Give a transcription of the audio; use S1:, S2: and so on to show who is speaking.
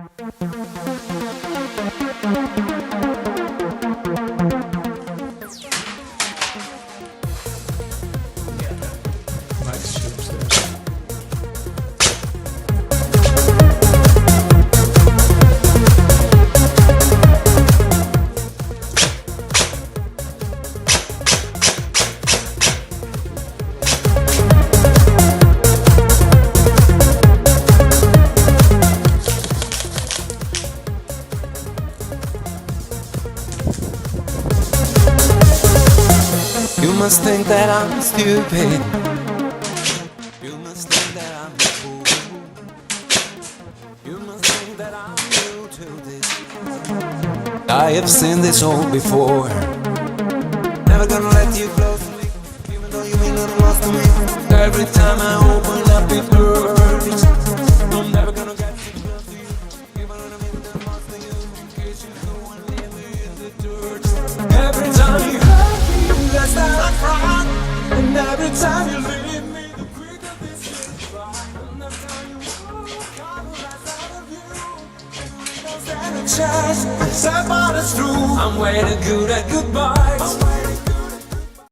S1: Nice shit upstairs.
S2: You must think that I'm stupid. You must think that I'm a fool. You must think that I'm new to this. I have seen this all before. Never gonna let you close to me, even though you mean nothing lost to me. Every time I open up it hurts. I'm never gonna get too close to you, even when I mean nothing lost to you. In case you go and leave me in the dirt. Every time you hurt me, less than I cry. And every time you leave me, the quicker this gets by. And every time you walk, I will rise out of you. You don't stand a chance, except for it's true. I'm way too good at goodbyes.